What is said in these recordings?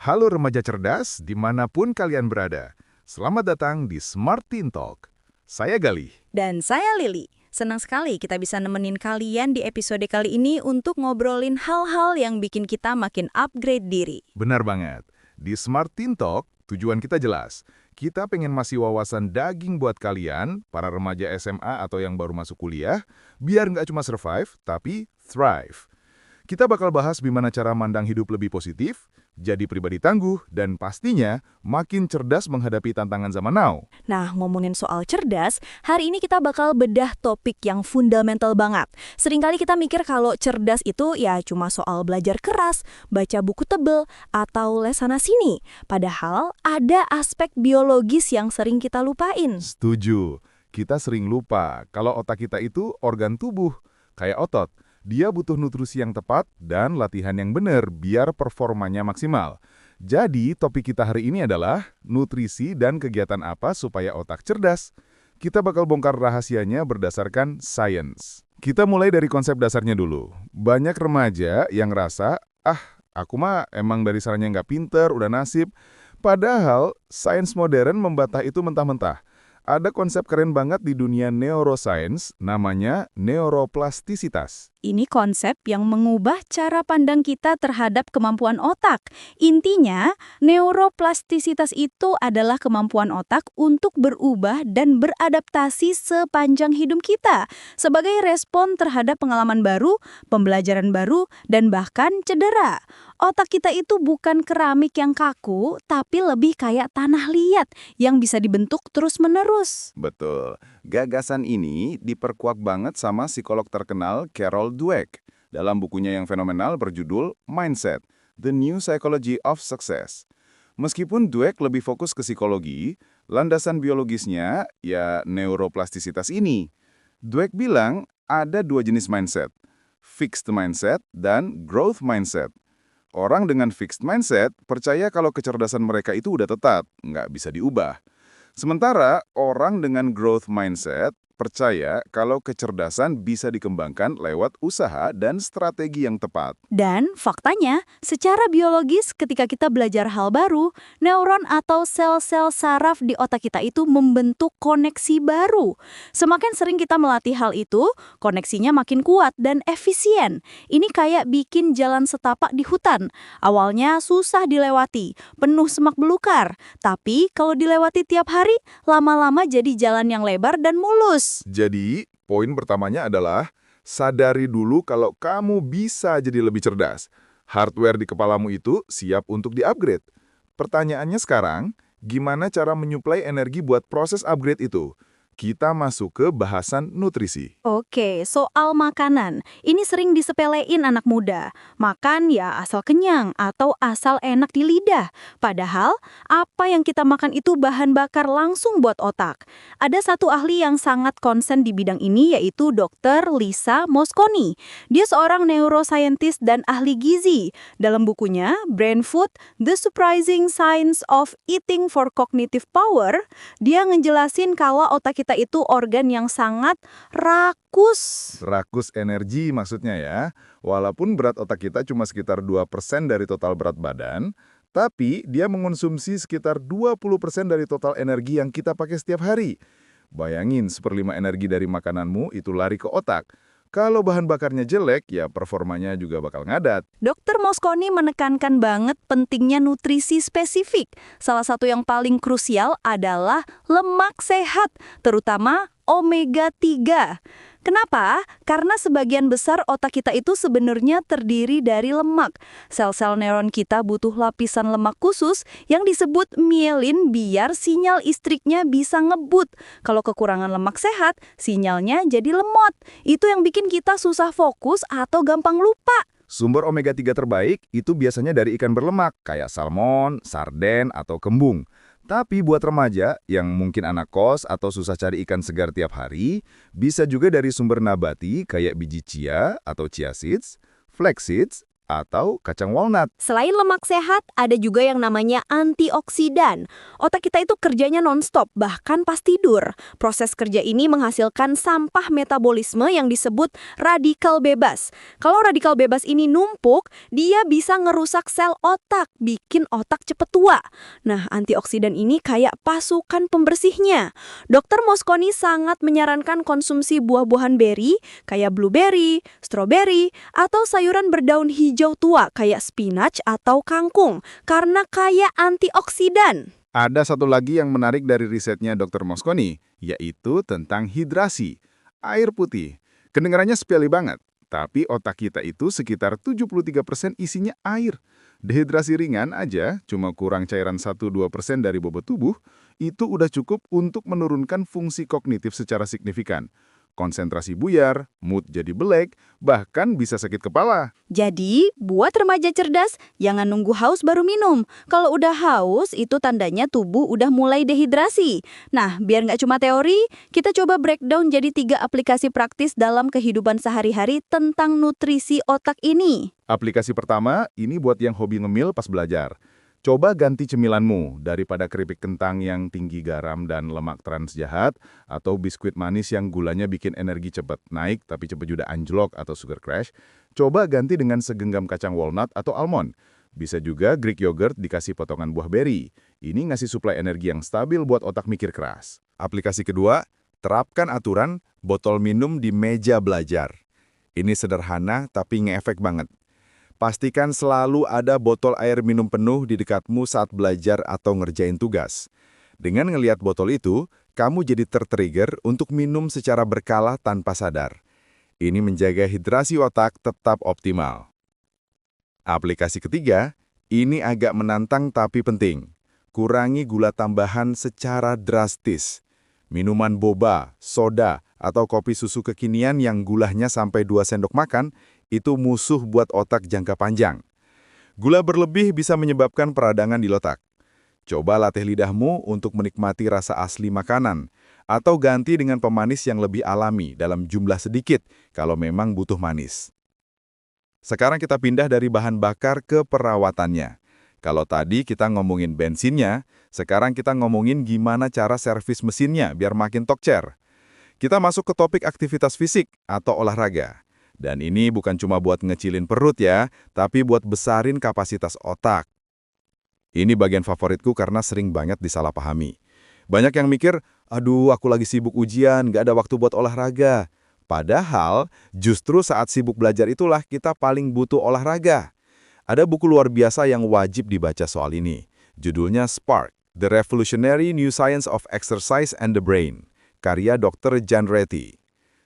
Halo remaja cerdas dimanapun kalian berada. Selamat datang di Smart Teen Talk. Saya Galih. Dan saya Lili. Senang sekali kita bisa nemenin kalian di episode kali ini untuk ngobrolin hal-hal yang bikin kita makin upgrade diri. Benar banget. Di Smart Teen Talk, tujuan kita jelas. Kita pengen masih wawasan daging buat kalian, para remaja SMA atau yang baru masuk kuliah, biar nggak cuma survive, tapi thrive. Kita bakal bahas gimana cara mandang hidup lebih positif, jadi pribadi tangguh, dan pastinya makin cerdas menghadapi tantangan zaman now. Nah, ngomongin soal cerdas, hari ini kita bakal bedah topik yang fundamental banget. Seringkali kita mikir kalau cerdas itu ya cuma soal belajar keras, baca buku tebel, atau les sana-sini. Padahal ada aspek biologis yang sering kita lupain. Setuju. Kita sering lupa kalau otak kita itu organ tubuh, kayak otot. Dia butuh nutrisi yang tepat dan latihan yang benar biar performanya maksimal. Jadi, topik kita hari ini adalah nutrisi dan kegiatan apa supaya otak cerdas. Kita bakal bongkar rahasianya berdasarkan sains. Kita mulai dari konsep dasarnya dulu. Banyak remaja yang ngerasa, aku mah emang dari sananya nggak pinter, udah nasib. Padahal, sains modern membantah itu mentah-mentah. Ada konsep keren banget di dunia neuroscience, namanya neuroplastisitas. Ini konsep yang mengubah cara pandang kita terhadap kemampuan otak. Intinya, neuroplastisitas itu adalah kemampuan otak untuk berubah dan beradaptasi sepanjang hidup kita sebagai respon terhadap pengalaman baru, pembelajaran baru, dan bahkan cedera. Otak kita itu bukan keramik yang kaku, tapi lebih kayak tanah liat yang bisa dibentuk terus-menerus. Betul. Gagasan ini diperkuat banget sama psikolog terkenal Carol Dweck dalam bukunya yang fenomenal berjudul Mindset, The New Psychology of Success. Meskipun Dweck lebih fokus ke psikologi, landasan biologisnya ya neuroplastisitas ini. Dweck bilang ada dua jenis mindset, fixed mindset dan growth mindset. Orang dengan fixed mindset percaya kalau kecerdasan mereka itu udah tetap, nggak bisa diubah. Sementara orang dengan growth mindset percaya kalau kecerdasan bisa dikembangkan lewat usaha dan strategi yang tepat. Dan faktanya, secara biologis ketika kita belajar hal baru, neuron atau sel-sel saraf di otak kita itu membentuk koneksi baru. Semakin sering kita melatih hal itu, koneksinya makin kuat dan efisien. Ini kayak bikin jalan setapak di hutan. Awalnya susah dilewati, penuh semak belukar. Tapi kalau dilewati tiap hari, lama-lama jadi jalan yang lebar dan mulus. Jadi, poin pertamanya adalah sadari dulu kalau kamu bisa jadi lebih cerdas. Hardware di kepalamu itu siap untuk di-upgrade. Pertanyaannya sekarang, gimana cara menyuplai energi buat proses upgrade itu? Kita masuk ke bahasan nutrisi. Oke, soal makanan. Ini sering disepelein anak muda. Makan ya asal kenyang atau asal enak di lidah. Padahal, apa yang kita makan itu bahan bakar langsung buat otak. Ada satu ahli yang sangat konsen di bidang ini yaitu Dr. Lisa Mosconi. Dia seorang neuroscientist dan ahli gizi. Dalam bukunya, Brain Food, The Surprising Science of Eating for Cognitive Power, dia ngejelasin kalau otak kita itu organ yang sangat rakus. Rakus energi maksudnya ya. Walaupun berat otak kita cuma sekitar 2% dari total berat badan, tapi dia mengonsumsi sekitar 20% dari total energi yang kita pakai setiap hari. Bayangin, 1/5 energi dari makananmu itu lari ke otak. Kalau bahan bakarnya jelek, ya performanya juga bakal ngadat. Dr. Mosconi menekankan banget pentingnya nutrisi spesifik. Salah satu yang paling krusial adalah lemak sehat, terutama omega 3. Kenapa? Karena sebagian besar otak kita itu sebenarnya terdiri dari lemak. Sel-sel neuron kita butuh lapisan lemak khusus yang disebut mielin biar sinyal listriknya bisa ngebut. Kalau kekurangan lemak sehat, sinyalnya jadi lemot. Itu yang bikin kita susah fokus atau gampang lupa. Sumber omega 3 terbaik itu biasanya dari ikan berlemak, kayak salmon, sarden, atau kembung. Tapi buat remaja yang mungkin anak kos atau susah cari ikan segar tiap hari, bisa juga dari sumber nabati kayak biji chia atau chia seeds, flax seeds, atau kacang walnut. Selain lemak sehat, ada juga yang namanya antioksidan. Otak kita itu kerjanya nonstop, bahkan pas tidur. Proses kerja ini menghasilkan sampah metabolisme yang disebut radikal bebas. Kalau radikal bebas ini numpuk, dia bisa ngerusak sel otak, bikin otak cepet tua. Nah, antioksidan ini kayak pasukan pembersihnya. Dokter Mosconi sangat menyarankan konsumsi buah-buahan beri, kayak blueberry, strawberry, atau sayuran berdaun hijau tua kayak spinach atau kangkung karena kaya antioksidan. Ada satu lagi yang menarik dari risetnya Dr. Mosconi, yaitu tentang hidrasi. Air putih. Kedengarannya sepele banget, tapi otak kita itu sekitar 73% isinya air. Dehidrasi ringan aja, cuma kurang cairan 1-2% dari bobot tubuh, itu udah cukup untuk menurunkan fungsi kognitif secara signifikan. Konsentrasi buyar, mood jadi belek, bahkan bisa sakit kepala. Jadi, buat remaja cerdas, jangan nunggu haus baru minum. Kalau udah haus, itu tandanya tubuh udah mulai dehidrasi. Nah, biar nggak cuma teori, kita coba breakdown jadi 3 aplikasi praktis dalam kehidupan sehari-hari tentang nutrisi otak ini. Aplikasi pertama, ini buat yang hobi ngemil pas belajar. Coba ganti cemilanmu daripada keripik kentang yang tinggi garam dan lemak trans jahat atau biskuit manis yang gulanya bikin energi cepat naik tapi cepat juga anjlok atau sugar crash. Coba ganti dengan segenggam kacang walnut atau almond. Bisa juga Greek yogurt dikasih potongan buah beri. Ini ngasih suplai energi yang stabil buat otak mikir keras. Aplikasi kedua, terapkan aturan botol minum di meja belajar. Ini sederhana tapi ngefek banget. Pastikan selalu ada botol air minum penuh di dekatmu saat belajar atau ngerjain tugas. Dengan ngelihat botol itu, kamu jadi tertrigger untuk minum secara berkala tanpa sadar. Ini menjaga hidrasi otak tetap optimal. Aplikasi ketiga, ini agak menantang tapi penting. Kurangi gula tambahan secara drastis. Minuman boba, soda, atau kopi susu kekinian yang gulanya sampai 2 sendok makan, itu musuh buat otak jangka panjang. Gula berlebih bisa menyebabkan peradangan di otak. Coba latih lidahmu untuk menikmati rasa asli makanan, atau ganti dengan pemanis yang lebih alami dalam jumlah sedikit kalau memang butuh manis. Sekarang kita pindah dari bahan bakar ke perawatannya. Kalau tadi kita ngomongin bensinnya, sekarang kita ngomongin gimana cara servis mesinnya biar makin tokcer. Kita masuk ke topik aktivitas fisik atau olahraga. Dan ini bukan cuma buat ngecilin perut ya, tapi buat besarin kapasitas otak. Ini bagian favoritku karena sering banget disalahpahami. Banyak yang mikir, aduh aku lagi sibuk ujian, gak ada waktu buat olahraga. Padahal, justru saat sibuk belajar itulah kita paling butuh olahraga. Ada buku luar biasa yang wajib dibaca soal ini. Judulnya Spark, The Revolutionary New Science of Exercise and the Brain, karya Dr. John Ratey,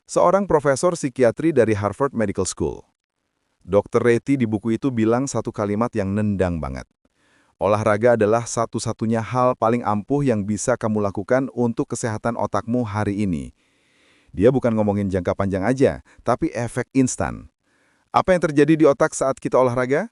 seorang profesor psikiatri dari Harvard Medical School. Dr. Ratey di buku itu bilang satu kalimat yang nendang banget. Olahraga adalah satu-satunya hal paling ampuh yang bisa kamu lakukan untuk kesehatan otakmu hari ini. Dia bukan ngomongin jangka panjang aja, tapi efek instan. Apa yang terjadi di otak saat kita olahraga?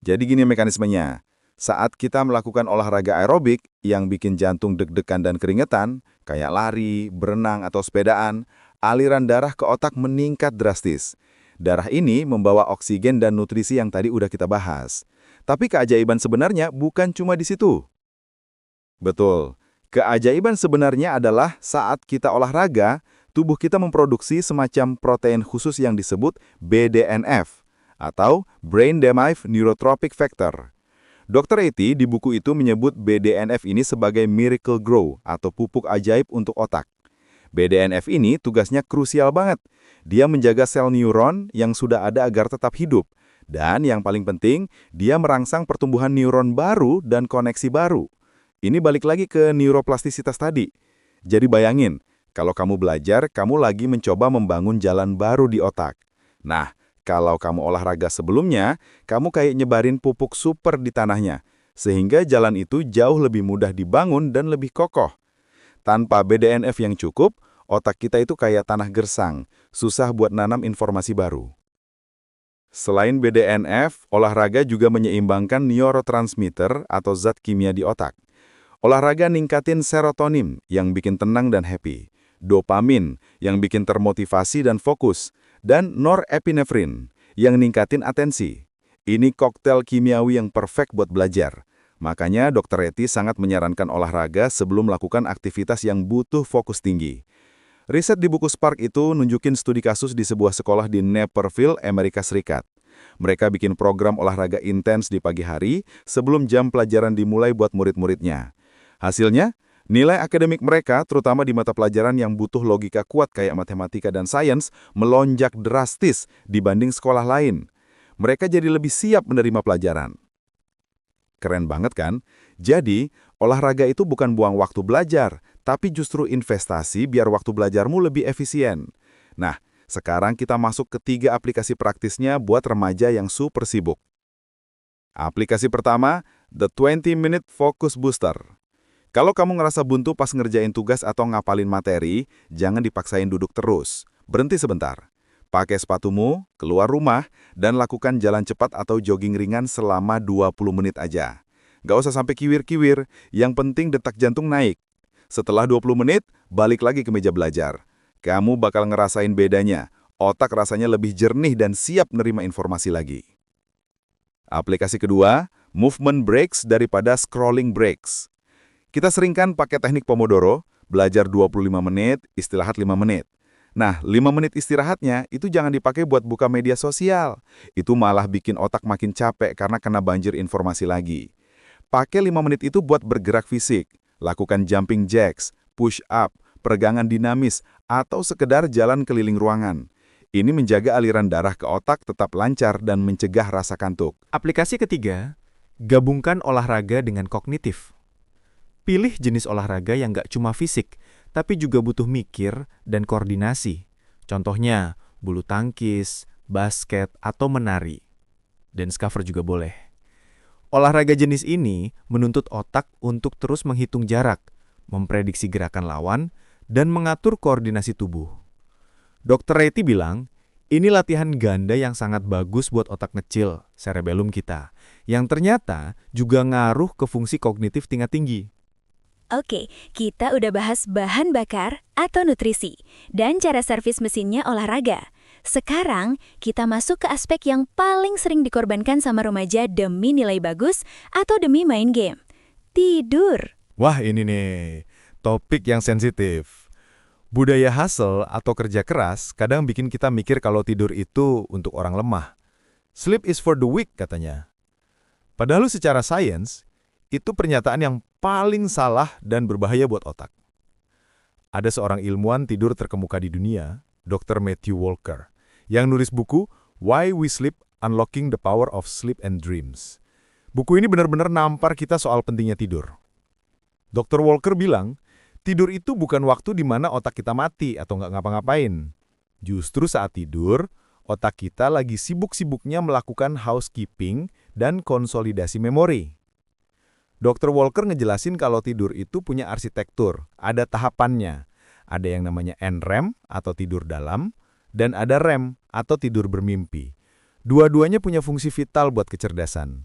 Jadi gini mekanismenya. Saat kita melakukan olahraga aerobik yang bikin jantung deg-degan dan keringetan, kayak lari, berenang, atau sepedaan, aliran darah ke otak meningkat drastis. Darah ini membawa oksigen dan nutrisi yang tadi udah kita bahas. Tapi keajaiban sebenarnya bukan cuma di situ. Betul. Keajaiban sebenarnya adalah saat kita olahraga, tubuh kita memproduksi semacam protein khusus yang disebut BDNF, atau Brain Derived Neurotrophic Factor. Dr. Ratey di buku itu menyebut BDNF ini sebagai miracle grow atau pupuk ajaib untuk otak. BDNF ini tugasnya krusial banget. Dia menjaga sel neuron yang sudah ada agar tetap hidup. Dan yang paling penting, dia merangsang pertumbuhan neuron baru dan koneksi baru. Ini balik lagi ke neuroplastisitas tadi. Jadi bayangin, kalau kamu belajar, kamu lagi mencoba membangun jalan baru di otak. Nah, kalau kamu olahraga sebelumnya, kamu kayak nyebarin pupuk super di tanahnya, sehingga jalan itu jauh lebih mudah dibangun dan lebih kokoh. Tanpa BDNF yang cukup, otak kita itu kayak tanah gersang, susah buat nanam informasi baru. Selain BDNF, olahraga juga menyeimbangkan neurotransmitter atau zat kimia di otak. Olahraga ningkatin serotonin yang bikin tenang dan happy, dopamin yang bikin termotivasi dan fokus, dan norepinefrin yang ningkatin atensi. Ini koktail kimiawi yang perfect buat belajar. Makanya Dr. Reti sangat menyarankan olahraga sebelum melakukan aktivitas yang butuh fokus tinggi. Riset di buku Spark itu nunjukin studi kasus di sebuah sekolah di Naperville, Amerika Serikat. Mereka bikin program olahraga intens di pagi hari sebelum jam pelajaran dimulai buat murid-muridnya. Hasilnya, nilai akademik mereka, terutama di mata pelajaran yang butuh logika kuat kayak matematika dan sains, melonjak drastis dibanding sekolah lain. Mereka jadi lebih siap menerima pelajaran. Keren banget kan? Jadi, olahraga itu bukan buang waktu belajar, tapi justru investasi biar waktu belajarmu lebih efisien. Nah, sekarang kita masuk ke 3 aplikasi praktisnya buat remaja yang super sibuk. Aplikasi pertama, The 20-Minute Focus Booster. Kalau kamu ngerasa buntu pas ngerjain tugas atau ngapalin materi, jangan dipaksain duduk terus. Berhenti sebentar. Pakai sepatumu, keluar rumah, dan lakukan jalan cepat atau jogging ringan selama 20 menit aja. Nggak usah sampai kiwir-kiwir, yang penting detak jantung naik. Setelah 20 menit, balik lagi ke meja belajar. Kamu bakal ngerasain bedanya, otak rasanya lebih jernih dan siap nerima informasi lagi. Aplikasi kedua, Movement Breaks daripada Scrolling Breaks. Kita sering kan pakai teknik Pomodoro, belajar 25 menit, istirahat 5 menit. Nah, 5 menit istirahatnya itu jangan dipakai buat buka media sosial. Itu malah bikin otak makin capek karena kena banjir informasi lagi. Pakai 5 menit itu buat bergerak fisik. Lakukan jumping jacks, push up, peregangan dinamis, atau sekedar jalan keliling ruangan. Ini menjaga aliran darah ke otak tetap lancar dan mencegah rasa kantuk. Aplikasi ketiga, gabungkan olahraga dengan kognitif. Pilih jenis olahraga yang nggak cuma fisik, tapi juga butuh mikir dan koordinasi. Contohnya, bulu tangkis, basket, atau menari. Dance cover juga boleh. Olahraga jenis ini menuntut otak untuk terus menghitung jarak, memprediksi gerakan lawan, dan mengatur koordinasi tubuh. Dr. Reti bilang, ini latihan ganda yang sangat bagus buat otak kecil, cerebellum kita, yang ternyata juga ngaruh ke fungsi kognitif tingkat tinggi. Oke, kita udah bahas bahan bakar atau nutrisi dan cara servis mesinnya olahraga. Sekarang, kita masuk ke aspek yang paling sering dikorbankan sama remaja demi nilai bagus atau demi main game. Tidur. Wah, ini nih, topik yang sensitif. Budaya hustle atau kerja keras kadang bikin kita mikir kalau tidur itu untuk orang lemah. Sleep is for the weak, katanya. Padahal secara sains, itu pernyataan yang paling salah dan berbahaya buat otak. Ada seorang ilmuwan tidur terkemuka di dunia, Dr. Matthew Walker, yang nulis buku Why We Sleep: Unlocking the Power of Sleep and Dreams. Buku ini benar-benar nampar kita soal pentingnya tidur. Dr. Walker bilang, tidur itu bukan waktu di mana otak kita mati atau nggak ngapa-ngapain. Justru saat tidur, otak kita lagi sibuk-sibuknya melakukan housekeeping dan konsolidasi memori. Dr. Walker ngejelasin kalau tidur itu punya arsitektur, ada tahapannya. Ada yang namanya NREM atau tidur dalam, dan ada REM atau tidur bermimpi. Dua-duanya punya fungsi vital buat kecerdasan.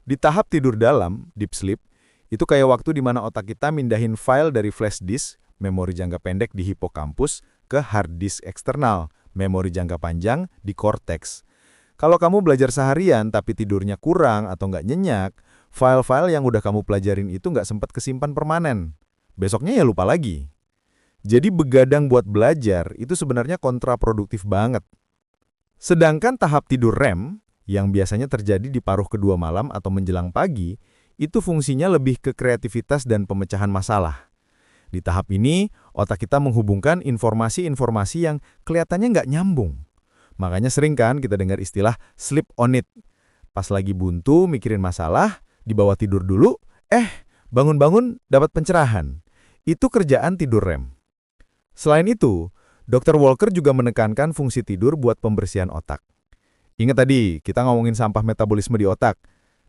Di tahap tidur dalam, deep sleep, itu kayak waktu di mana otak kita mindahin file dari flash disk, memori jangka pendek di hipokampus, ke hard disk eksternal, memori jangka panjang di korteks. Kalau kamu belajar seharian tapi tidurnya kurang atau nggak nyenyak, file-file yang udah kamu pelajarin itu nggak sempat kesimpan permanen. Besoknya ya lupa lagi. Jadi begadang buat belajar itu sebenarnya kontraproduktif banget. Sedangkan tahap tidur REM, yang biasanya terjadi di paruh kedua malam atau menjelang pagi, itu fungsinya lebih ke kreativitas dan pemecahan masalah. Di tahap ini, otak kita menghubungkan informasi-informasi yang kelihatannya nggak nyambung. Makanya sering kan kita dengar istilah sleep on it. Pas lagi buntu mikirin masalah, dibawa tidur dulu, bangun-bangun dapat pencerahan. Itu kerjaan tidur REM. Selain itu, Dr. Walker juga menekankan fungsi tidur buat pembersihan otak. Ingat tadi, kita ngomongin sampah metabolisme di otak.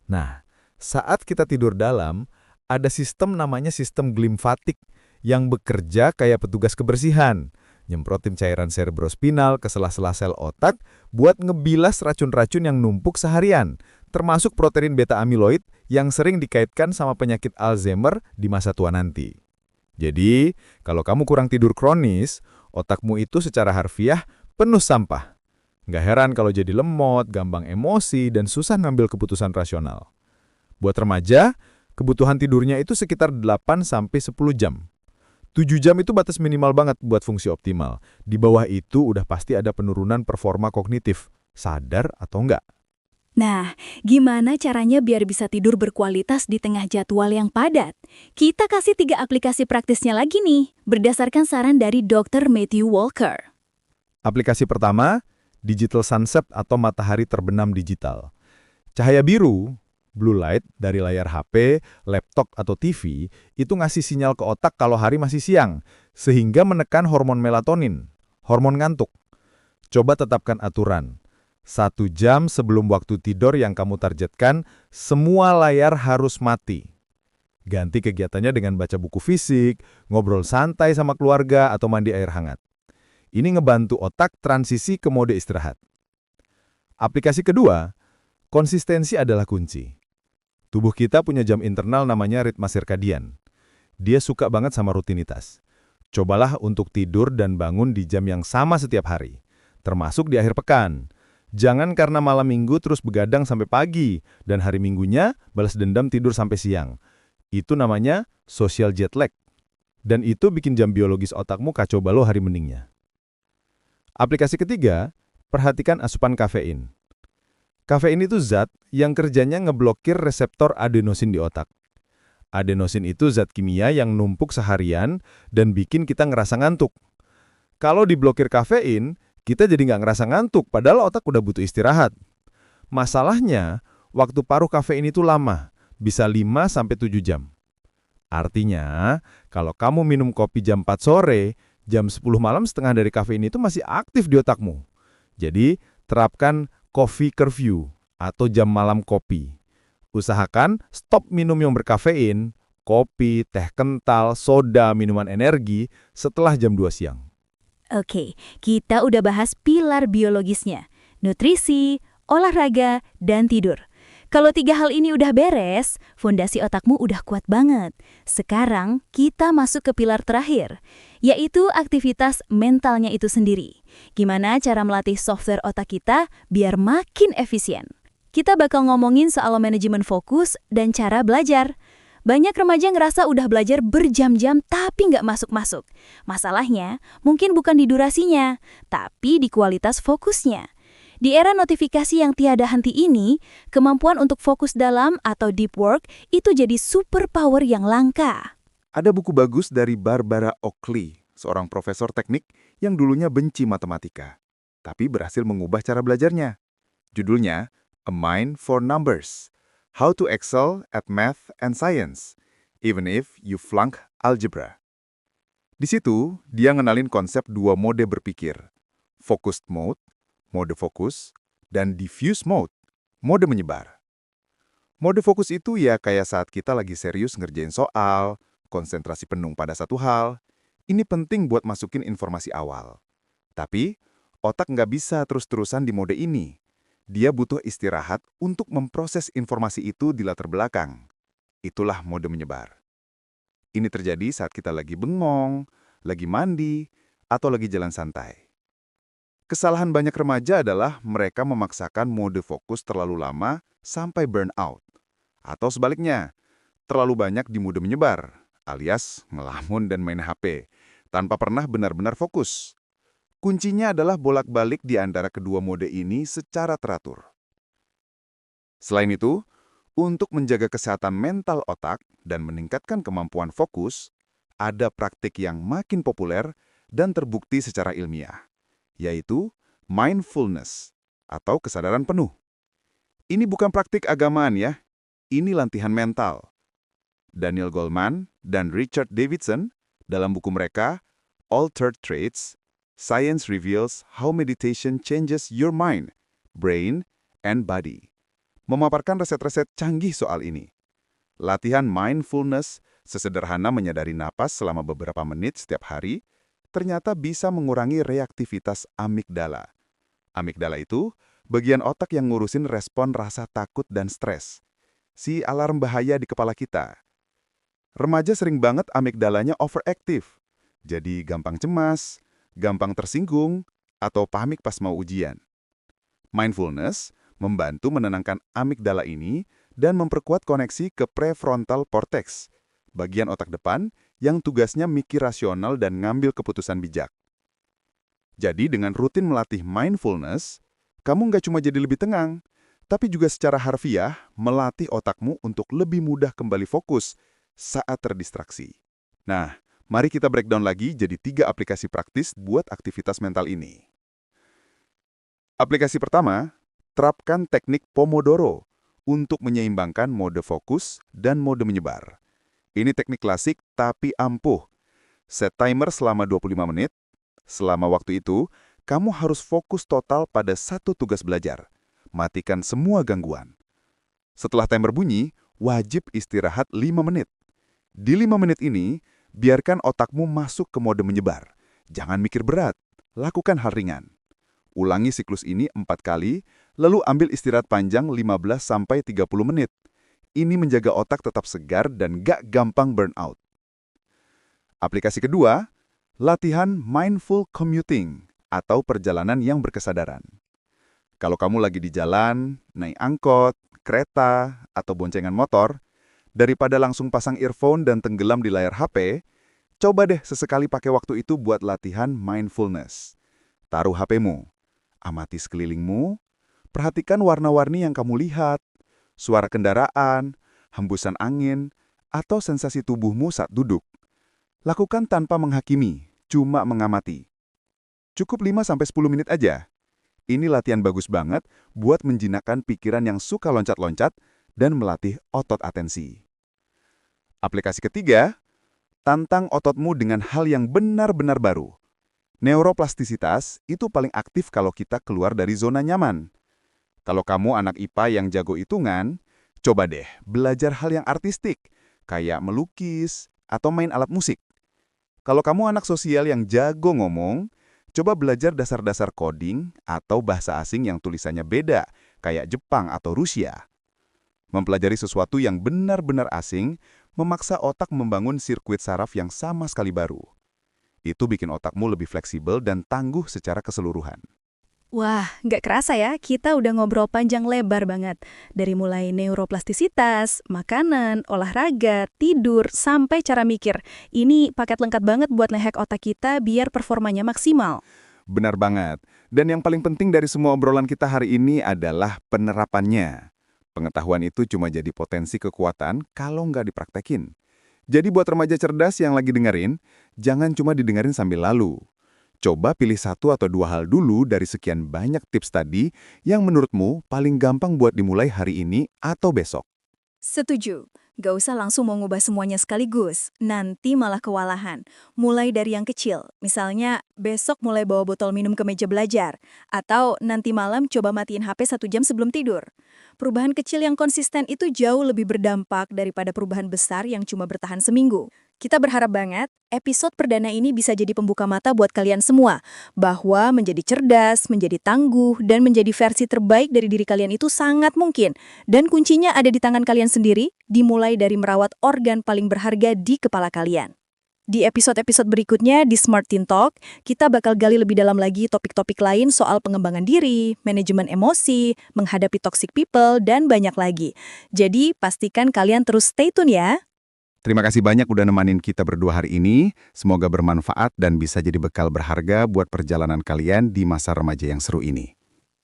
Nah, saat kita tidur dalam, ada sistem namanya sistem glimfatik yang bekerja kayak petugas kebersihan, nyemprotin cairan cerebrospinal ke sela-sela sel otak buat ngebilas racun-racun yang numpuk seharian, termasuk protein beta amiloid yang sering dikaitkan sama penyakit Alzheimer di masa tua nanti. Jadi, kalau kamu kurang tidur kronis, otakmu itu secara harfiah penuh sampah. Nggak heran kalau jadi lemot, gampang emosi, dan susah ngambil keputusan rasional. Buat remaja, kebutuhan tidurnya itu sekitar 8-10 jam. 7 jam itu batas minimal banget buat fungsi optimal. Di bawah itu udah pasti ada penurunan performa kognitif, sadar atau enggak. Nah, gimana caranya biar bisa tidur berkualitas di tengah jadwal yang padat? Kita kasih 3 aplikasi praktisnya lagi nih, berdasarkan saran dari Dr. Matthew Walker. Aplikasi pertama, Digital Sunset atau matahari terbenam digital. Cahaya biru, blue light dari layar HP, laptop atau TV, itu ngasih sinyal ke otak kalau hari masih siang, sehingga menekan hormon melatonin, hormon ngantuk. Coba tetapkan aturan. 1 jam sebelum waktu tidur yang kamu targetkan, semua layar harus mati. Ganti kegiatannya dengan baca buku fisik, ngobrol santai sama keluarga, atau mandi air hangat. Ini ngebantu otak transisi ke mode istirahat. Aplikasi kedua, konsistensi adalah kunci. Tubuh kita punya jam internal namanya ritma sirkadian. Dia suka banget sama rutinitas. Cobalah untuk tidur dan bangun di jam yang sama setiap hari, termasuk di akhir pekan. Jangan karena malam minggu terus begadang sampai pagi, dan hari minggunya balas dendam tidur sampai siang. Itu namanya social jet lag. Dan itu bikin jam biologis otakmu kacau balau hari meningnya. Aplikasi ketiga, perhatikan asupan kafein. Kafein itu zat yang kerjanya ngeblokir reseptor adenosin di otak. Adenosin itu zat kimia yang numpuk seharian dan bikin kita ngerasa ngantuk. Kalau diblokir kafein, kita jadi nggak ngerasa ngantuk, padahal otak udah butuh istirahat. Masalahnya, waktu paruh kafein itu lama, bisa 5-7 jam. Artinya, kalau kamu minum kopi jam 4 sore, jam 10 malam setengah dari kafein itu masih aktif di otakmu. Jadi, terapkan coffee curfew atau jam malam kopi. Usahakan stop minum yang berkafein, kopi, teh kental, soda, minuman energi setelah jam 2 siang. Oke, kita udah bahas pilar biologisnya, nutrisi, olahraga, dan tidur. Kalau 3 hal ini udah beres, fondasi otakmu udah kuat banget. Sekarang kita masuk ke pilar terakhir, yaitu aktivitas mentalnya itu sendiri. Gimana cara melatih software otak kita biar makin efisien? Kita bakal ngomongin soal manajemen fokus dan cara belajar. Banyak remaja ngerasa udah belajar berjam-jam tapi nggak masuk-masuk. Masalahnya mungkin bukan di durasinya, tapi di kualitas fokusnya. Di era notifikasi yang tiada henti ini, kemampuan untuk fokus dalam atau deep work itu jadi superpower yang langka. Ada buku bagus dari Barbara Oakley, seorang profesor teknik yang dulunya benci matematika, tapi berhasil mengubah cara belajarnya. Judulnya, A Mind for Numbers. How to Excel at Math and Science, even if you flunk algebra. Di situ, dia ngenalin konsep 2 mode berpikir, focused mode, mode fokus, dan diffuse mode, mode menyebar. Mode fokus itu ya kayak saat kita lagi serius ngerjain soal, konsentrasi penuh pada satu hal. Ini penting buat masukin informasi awal. Tapi, otak nggak bisa terus-terusan di mode ini. Dia butuh istirahat untuk memproses informasi itu di latar belakang. Itulah mode menyebar. Ini terjadi saat kita lagi bengong, lagi mandi, atau lagi jalan santai. Kesalahan banyak remaja adalah mereka memaksakan mode fokus terlalu lama sampai burnout. Atau sebaliknya, terlalu banyak di mode menyebar, alias ngelamun dan main HP, tanpa pernah benar-benar fokus. Kuncinya adalah bolak-balik di antara kedua mode ini secara teratur. Selain itu, untuk menjaga kesehatan mental otak dan meningkatkan kemampuan fokus, ada praktik yang makin populer dan terbukti secara ilmiah, yaitu mindfulness atau kesadaran penuh. Ini bukan praktik agamaan ya, ini latihan mental. Daniel Goleman dan Richard Davidson dalam buku mereka, Altered Traits, Science Reveals How Meditation Changes Your Mind, Brain, and Body, memaparkan resep-resep canggih soal ini. Latihan mindfulness, sesederhana menyadari napas selama beberapa menit setiap hari, ternyata bisa mengurangi reaktivitas amigdala. Amigdala itu bagian otak yang ngurusin respon rasa takut dan stres. Si alarm bahaya di kepala kita. Remaja sering banget amigdalanya overactive, jadi gampang cemas, gampang tersinggung, atau panik pas mau ujian. Mindfulness membantu menenangkan amigdala ini dan memperkuat koneksi ke prefrontal cortex, bagian otak depan yang tugasnya mikir rasional dan ngambil keputusan bijak. Jadi dengan rutin melatih mindfulness, kamu nggak cuma jadi lebih tenang, tapi juga secara harfiah melatih otakmu untuk lebih mudah kembali fokus saat terdistraksi. Nah, mari kita breakdown lagi jadi 3 aplikasi praktis buat aktivitas mental ini. Aplikasi pertama, terapkan teknik Pomodoro untuk menyeimbangkan mode fokus dan mode menyebar. Ini teknik klasik tapi ampuh. Set timer selama 25 menit. Selama waktu itu, kamu harus fokus total pada satu tugas belajar. Matikan semua gangguan. Setelah timer bunyi, wajib istirahat 5 menit. Di 5 menit ini, biarkan otakmu masuk ke mode menyebar. Jangan mikir berat, lakukan hal ringan. Ulangi siklus ini 4 kali, lalu ambil istirahat panjang 15-30 menit. Ini menjaga otak tetap segar dan gak gampang burnout. Aplikasi kedua, latihan mindful commuting atau perjalanan yang berkesadaran. Kalau kamu lagi di jalan, naik angkot, kereta, atau boncengan motor, daripada langsung pasang earphone dan tenggelam di layar HP, coba deh sesekali pakai waktu itu buat latihan mindfulness. Taruh HP-mu, amati sekelilingmu, perhatikan warna-warni yang kamu lihat, suara kendaraan, hembusan angin, atau sensasi tubuhmu saat duduk. Lakukan tanpa menghakimi, cuma mengamati. Cukup 5-10 menit aja. Ini latihan bagus banget buat menjinakkan pikiran yang suka loncat-loncat dan melatih otot atensi. Aplikasi ketiga, tantang ototmu dengan hal yang benar-benar baru. Neuroplastisitas itu paling aktif kalau kita keluar dari zona nyaman. Kalau kamu anak IPA yang jago hitungan, coba deh belajar hal yang artistik, kayak melukis atau main alat musik. Kalau kamu anak sosial yang jago ngomong, coba belajar dasar-dasar coding atau bahasa asing yang tulisannya beda, kayak Jepang atau Rusia. Mempelajari sesuatu yang benar-benar asing, memaksa otak membangun sirkuit saraf yang sama sekali baru. Itu bikin otakmu lebih fleksibel dan tangguh secara keseluruhan. Wah, nggak kerasa ya, kita udah ngobrol panjang lebar banget. Dari mulai neuroplastisitas, makanan, olahraga, tidur, sampai cara mikir. Ini paket lengkap banget buat ngehack otak kita biar performanya maksimal. Benar banget. Dan yang paling penting dari semua obrolan kita hari ini adalah penerapannya. Pengetahuan itu cuma jadi potensi kekuatan kalau nggak dipraktekin. Jadi buat remaja cerdas yang lagi dengerin, jangan cuma didengerin sambil lalu. Coba pilih 1 atau 2 hal dulu dari sekian banyak tips tadi yang menurutmu paling gampang buat dimulai hari ini atau besok. Setuju. Gak usah langsung mau ngubah semuanya sekaligus. Nanti malah kewalahan. Mulai dari yang kecil. Misalnya, besok mulai bawa botol minum ke meja belajar. Atau nanti malam coba matiin HP 1 jam sebelum tidur. Perubahan kecil yang konsisten itu jauh lebih berdampak daripada perubahan besar yang cuma bertahan seminggu. Kita berharap banget episode perdana ini bisa jadi pembuka mata buat kalian semua, bahwa menjadi cerdas, menjadi tangguh, dan menjadi versi terbaik dari diri kalian itu sangat mungkin. Dan kuncinya ada di tangan kalian sendiri, dimulai dari merawat organ paling berharga di kepala kalian. Di episode-episode berikutnya di Smart Teen Talk, kita bakal gali lebih dalam lagi topik-topik lain soal pengembangan diri, manajemen emosi, menghadapi toxic people, dan banyak lagi. Jadi, pastikan kalian terus stay tune ya. Terima kasih banyak udah nemanin kita berdua hari ini. Semoga bermanfaat dan bisa jadi bekal berharga buat perjalanan kalian di masa remaja yang seru ini.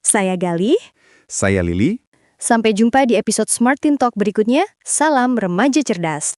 Saya Galih. Saya Lili. Sampai jumpa di episode Smart Teen Talk berikutnya. Salam remaja cerdas.